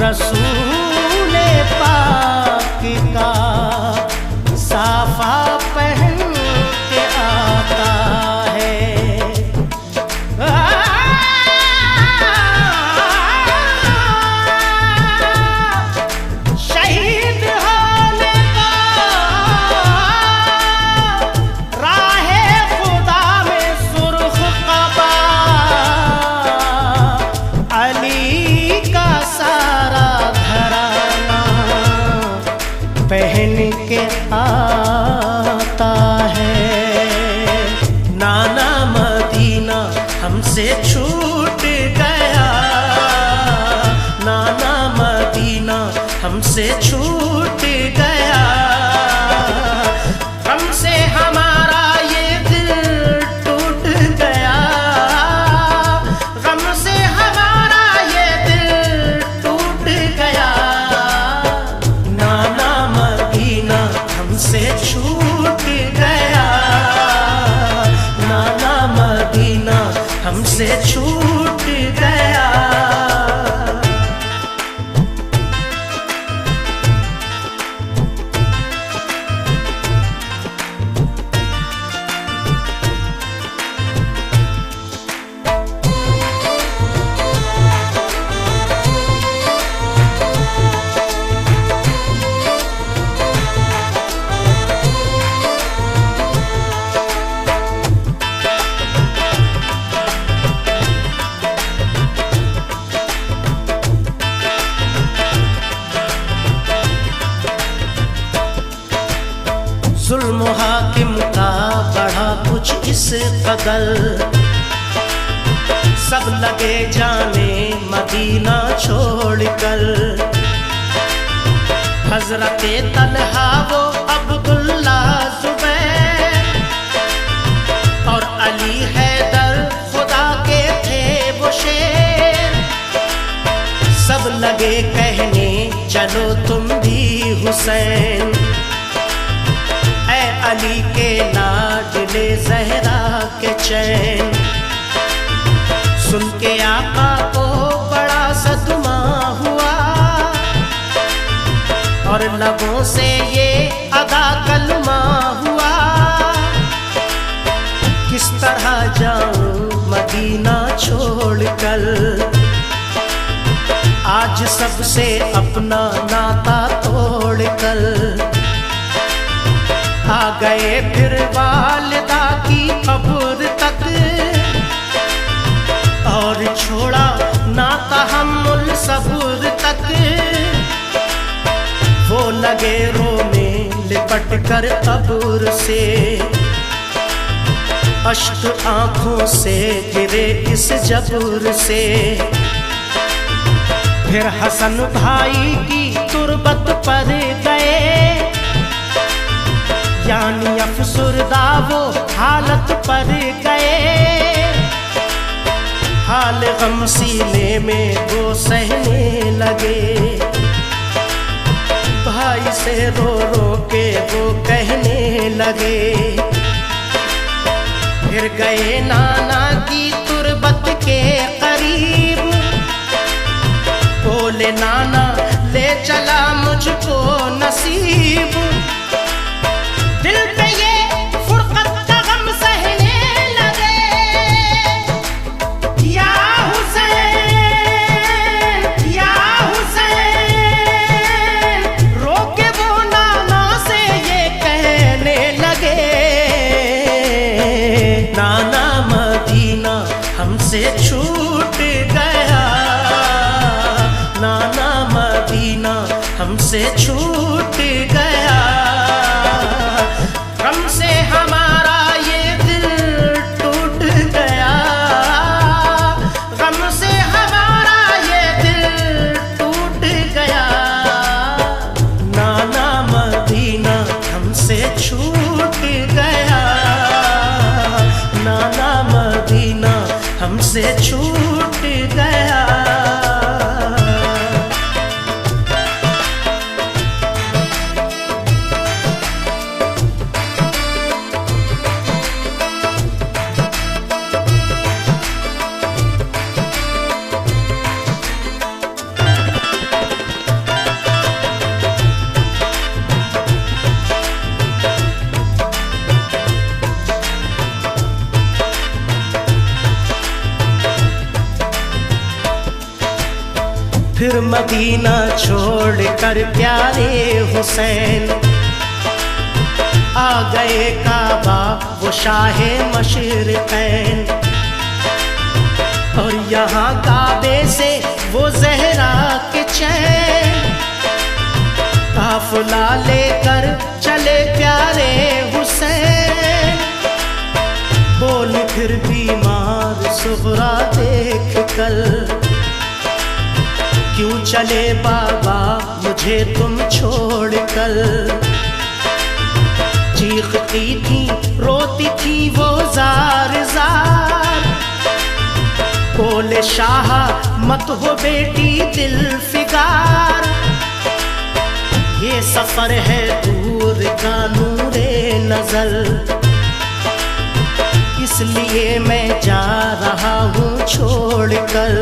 रसूले पाक का साफा पहन के आता है। शहीद होने का राहे खुदा में सुर्ख कबा अली का सारा घराना पहन के आता है। नाना मदीना हमसे छूट गया, नाना मदीना हमसे छूट गया। हमसे हमारा ये दिल टूट गया, हमसे हमारा ये दिल टूट गया। नाना मदीना हमसे छूट गया, नाना मदीना हमसे छूट गया। जुल्म हाकिम का बढ़ा कुछ इस कदर, सब लगे जाने मदीना छोड़कर। हजरते तलहा वो अब्दुल्ला जुबैर और अली हैदर खुदा के थे वो शेर। सब लगे कहने चलो तुम भी हुसैन, अली के लाडले ज़हरा के चैन। सुन के आका को बड़ा सदमा हुआ और लबों से ये अदा कलमा हुआ। किस तरह जाऊं मदीना छोड़कर, आज सबसे अपना नाता तोड़कर। आ गए फिर वालिदा की कब्र तक और छोड़ा ना तहम्मुल सब्र तक। वो लगे रोने लिपट कर कब्र से, अश्क आंखों से गिरे इस जबर से। फिर हसन भाई की तुरबत पर गए, यानी अफसुरदा वो हालत पर गए। हाल गम सीने में वो सहने लगे, भाई से रो रो के वो कहने लगे। फिर गए नाना की तुरबत के करीब, बोले नाना ले चला मुझको नसीब। दिल पे ये फुरकत का गम सहने लगे, या हुसैन या हुसैन। रोके वो नाना से ये कहने लगे, नाना मदीना हमसे छूट गया, नाना मदीना हमसे छूट गया। हमसे हमारा ये दिल टूट गया, हमसे हमारा ये दिल टूट गया। नाना मदीना हमसे छूट गया, नाना मदीना हमसे छूट गया। मदीना छोड़ कर प्यारे हुसैन आ गए काबा वो शाहे मशरिक़ैन। और यहाँ काबे से वो ज़हरा के चैन काफ़िला लेकर चले प्यारे हुसैन। बोल फिर बीमार सुग़रा देख कर, क्यों चले बाबा मुझे तुम छोड़ कर। चीखती थी रोती थी वो जार जार, बोले शाह मत हो बेटी दिल फिगार। ये सफर है दूर का नूरे नजर, इसलिए मैं जा रहा हूँ छोड़ कर।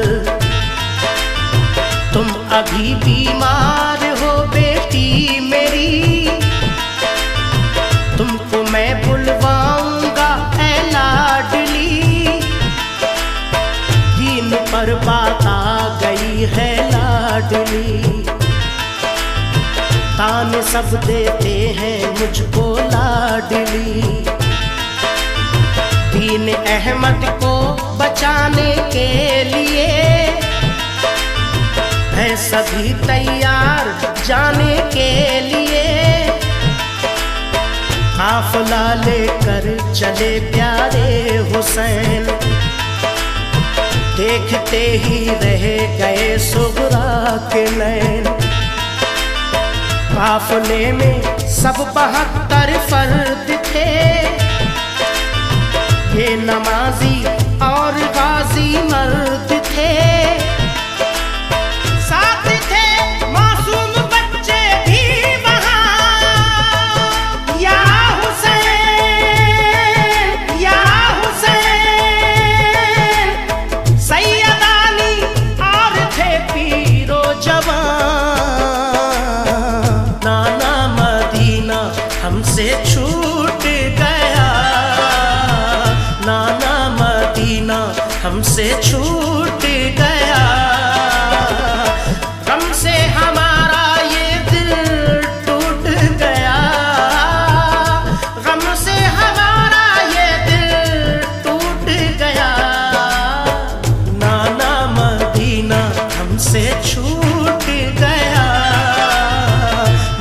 तुम अभी बीमार हो बेटी मेरी, तुमको मैं बुलवाऊंगा ऐ लाडली। दीन पर बात आ गई है लाडली, ताने सब देते हैं मुझको लाडली। दीन अहमद को बचाने के लिए है सभी तैयार जाने के लिए। काफ़िला लेकर चले प्यारे हुसैन, देखते ही रह गए सुग़रा के नैन। काफ़िले में सब 72 फर्द थे, ये नमाजी और गाजी मर्द थे। साथ थे मासूम बच्चे भी वहाँ, या हुसैन या हुसैन। सैयदानी और थे पीरो जवान। नाना मदीना हमसे छूट गया, नाना मदीना हमसे छूट गया। गम से हमारा ये दिल टूट गया, गम से हमारा ये दिल टूट गया। नाना मदीना हमसे छूट गया,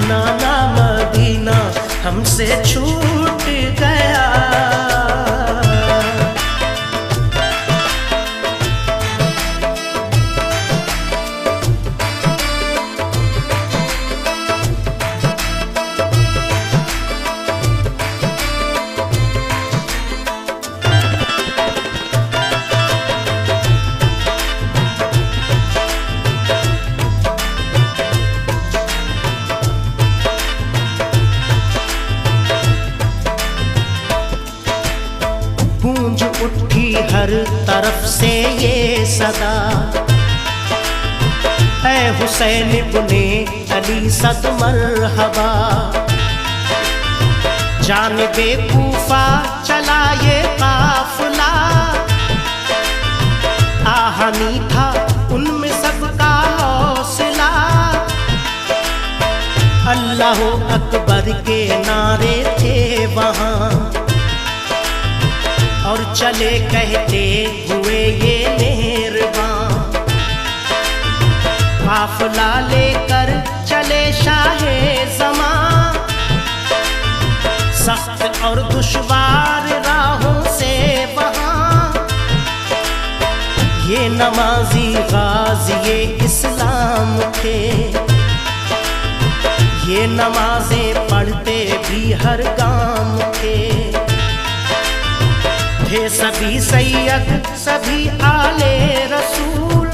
नाना मदीना हमसे छूट गया। गूंज उठी हर तरफ से ये सदा, ऐ हुसैन इब्ने अली सद मरहबा। जानिबे कूफा चला ये काफ़िला, आहनी था उनमें सबका हौसला। अल्लाह अकबर के नारे थे वहाँ, और चले कहते हुए ये मेहरबान। काफ़िला लेकर चले शाहे ज़मां, सख्त और दुश्वार राहों से वहाँ। ये नमाजी गाज़ी इस्लाम थे, ये नमाज़ें पढ़ते भी हर गाम थे। थे सभी सैयद सभी आले रसूल,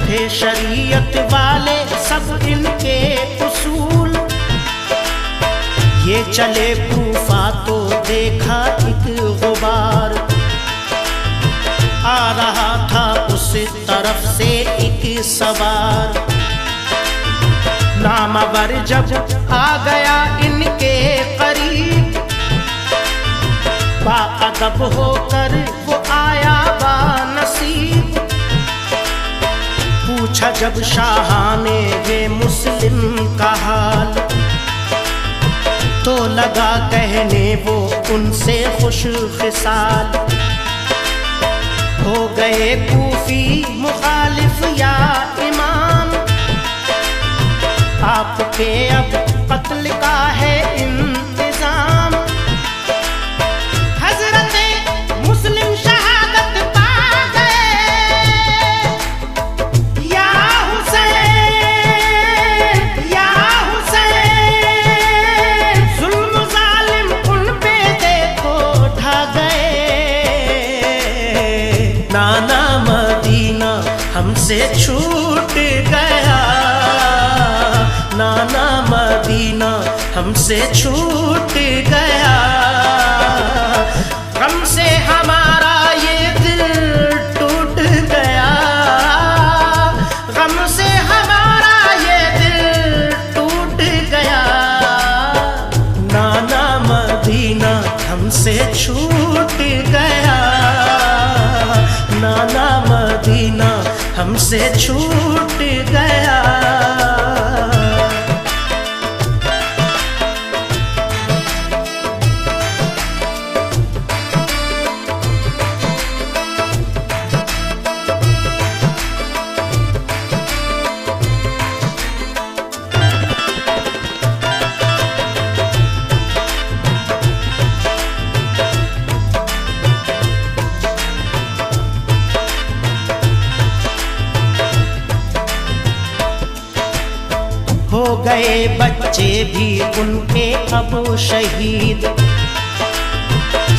थे शरीयत वाले सब इनके उसूल। ये चले कूफा तो देखा एक गुबार, आ रहा था उस तरफ से एक सवार। नामवर जब आ गया इनके करीब, बाअदब होकर वो आया बानसीब। पूछ पूछा जब शाहाने वे मुस्लिम का हाल, तो लगा कहने वो उनसे खुश खिसाल। हो गए कूफी मुखालिफ या इमाम, आपके अब कत्ल का है इंतजाम। हजरते मुस्लिम शहादत पा गए, या हुसैन या हुसैन, जुल्म जालिम उन पे देखो ढा गए। नाना मदीना हमसे छूट गया, नाना मदीना हमसे छूट गया। गम से हमारा ये दिल टूट गया, गम से हमारा ये दिल टूट गया। नाना मदीना हमसे छूट गया, नाना मदीना हमसे छूट गया। हो गए बच्चे भी उनके अब शहीद,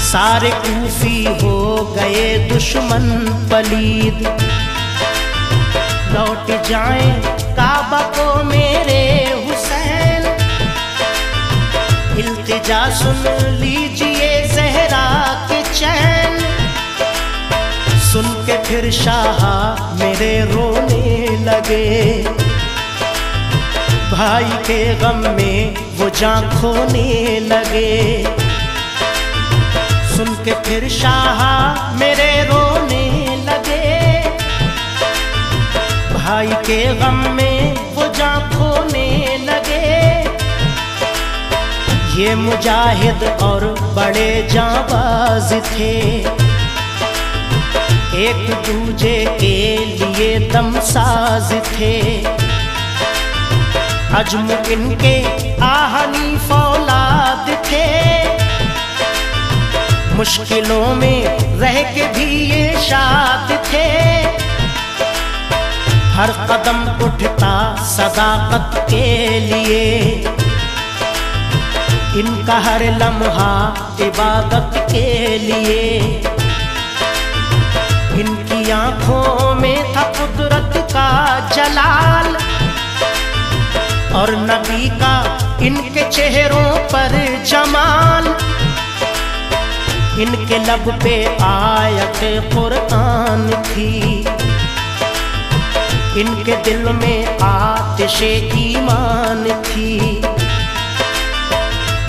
सारे कूफी हो गए दुश्मन पलीद। लौट जाएं काबा को मेरे हुसैन, इल्तिजा सुन लीजिए ज़हरा के चैन। सुन के फिर शाह मेरे रोने लगे, भाई के गम में वो जान खोने लगे। सुन के फिर शाह मेरे रोने लगे, भाई के गम में वो जान खोने लगे। ये मुजाहिद और बड़े जाबाज थे, एक दूजे के लिए दमसाज थे। अजम इनके आहनी फौलाद थे, मुश्किलों में रह के भी ये शाद थे। हर कदम उठता सदाकत के लिए, इनका हर लम्हा इबादत के लिए। इनकी आंखों में था कुदरत का जलाल, और नबी का इनके चेहरों पर जमाल। इनके लब पे आयत कुरान थी, इनके दिल में आतिशे ईमान थी।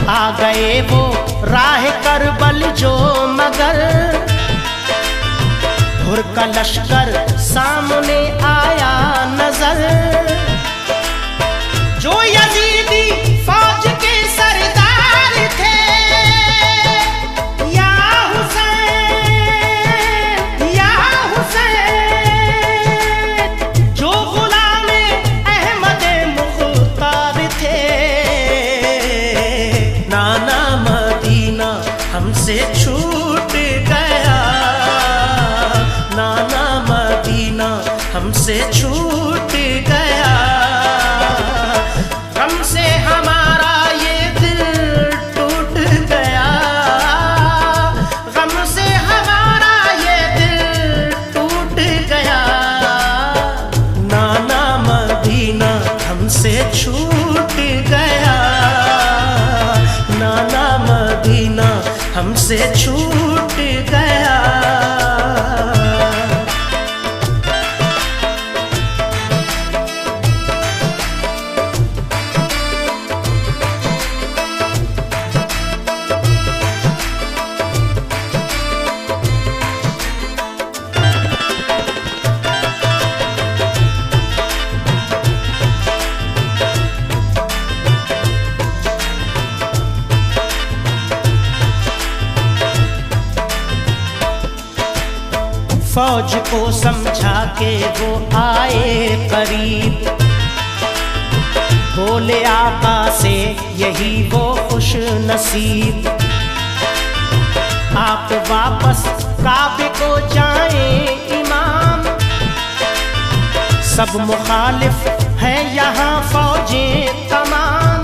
आ गए वो राह करबल जो मगर, हुर का लश्कर सामने आया नजर। जो यजीदी फौज के सरदार थे, या हुसैन या हुसैन, जो गुलामे अहमद मुख्तार थे। नाना मदीना हमसे छूट गया, नाना मदीना हमसे छूट गया। गम से हमारा ये दिल टूट गया, गम से हमारा ये दिल टूट गया। नाना मदीना हमसे छूट गया, नाना मदीना हमसे छूट गया। फौज को समझा के वो आए करीब, बोले आका से यही वो खुश नसीब, आप वापस काबे को जाएं इमाम, सब मुखालिफ है यहाँ फौजें तमाम।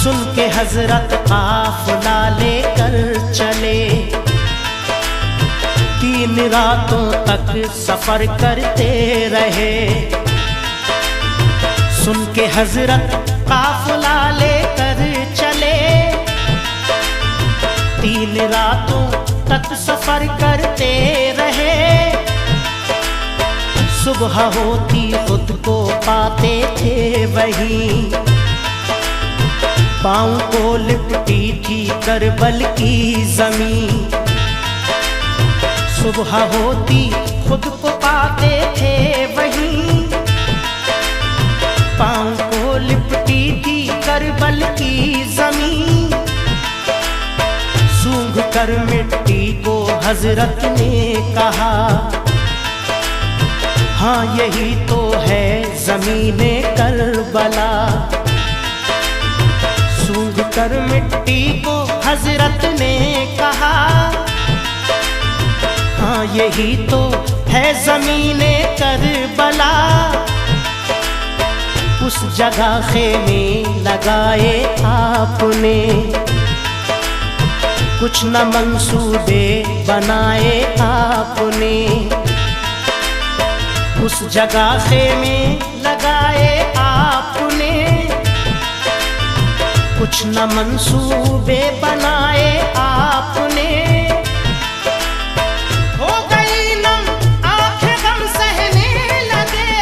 सुन के हजरत काफिला लेकर चले, 3 रातों तक सफर करते रहे। सुन के हजरत काफिला लेकर चले, 3 रातों तक सफर करते रहे। सुबह होती खुद को पाते थे वहीं, पाँव को लिपटी थी करबल की जमीन। सुबह होती खुद को पाते थे वहीं, पाँव को लिपटी थी करबल की जमीन। सूंघ कर मिट्टी को हजरत ने कहा, हाँ यही तो है ज़मीने करबला। सूंघ कर मिट्टी को हजरत ने कहा, हाँ यही तो है ज़मीने करबला। उस जगह खेमे लगाए आपने, कुछ न मंसूबे बनाए आपने। उस जगह खेमे लगाए आपने, कुछ न मंसूबे बनाए आपने। हो गई नम आंखें गम सहने लगे,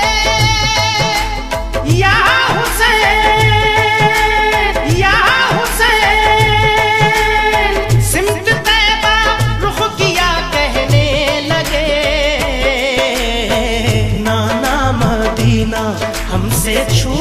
या हुसैन या हुसैन। सिमत तैबा रुख किया कहने लगे, नाना मदीना हमसे छू